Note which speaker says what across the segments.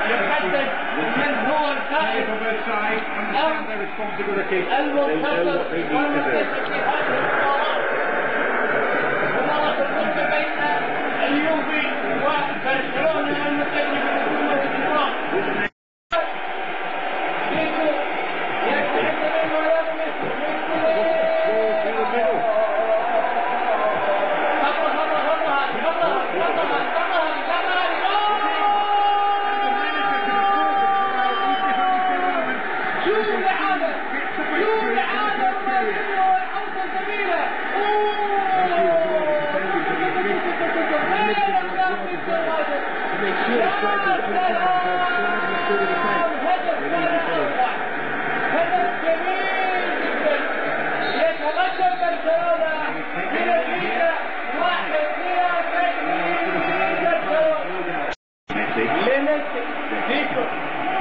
Speaker 1: يحدد من هو الفائز المنتصر والمنتصر في هذه المباراة. مباراة القمة بين اليوفي وبرشلونة المتجه للقمة والإجرام.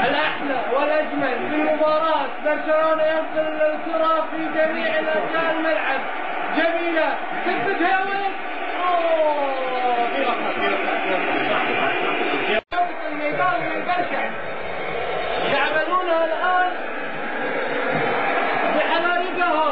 Speaker 1: الأحلى والأجمل في مباراة برشلونة ينقل الكرة في جميع أرجاء الملعب. جميلة كفتها يا ولد. الميدان من برشا يعملونها الآن بحلائقها.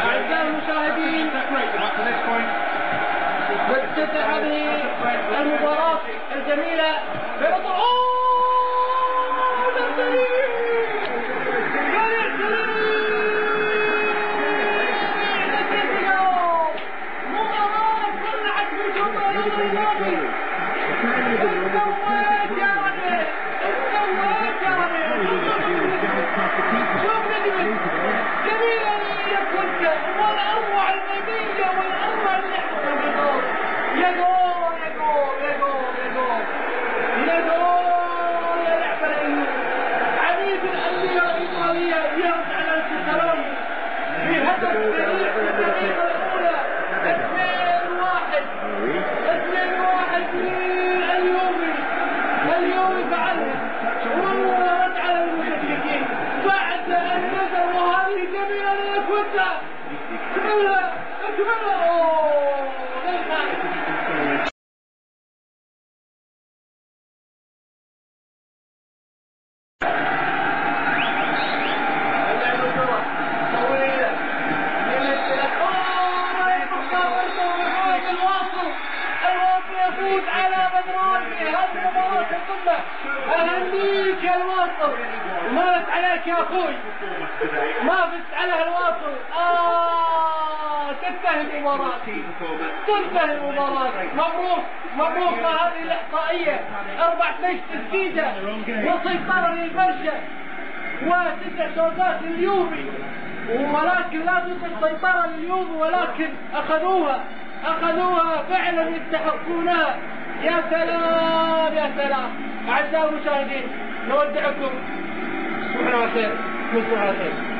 Speaker 1: أعزائي المشاهدين، تبدأ هذه المباراة الجميلة اليوم فعلها ورد على المشركين بعد أن نزلوا هذه جميلة للكوتا. اكملها يفوز على بدران في هذه المباراة القمة. أهنيك يا الواصل، ما فزت عليك يا أخوي، ما فزت على الواصل. تنتهي المباراة، تنتهي المباراة. مبروك مع هذه الإحصائية. 14 تسديدة وسيطرة للبرشا و6 شوطات لليوفي، ولكن لا توجد سيطرة لليوفي، ولكن أخذوها فعلا يستحقونها. يا سلام يا سلام. أعزائي المشاهدين، نودعكم. تصبحون على خير.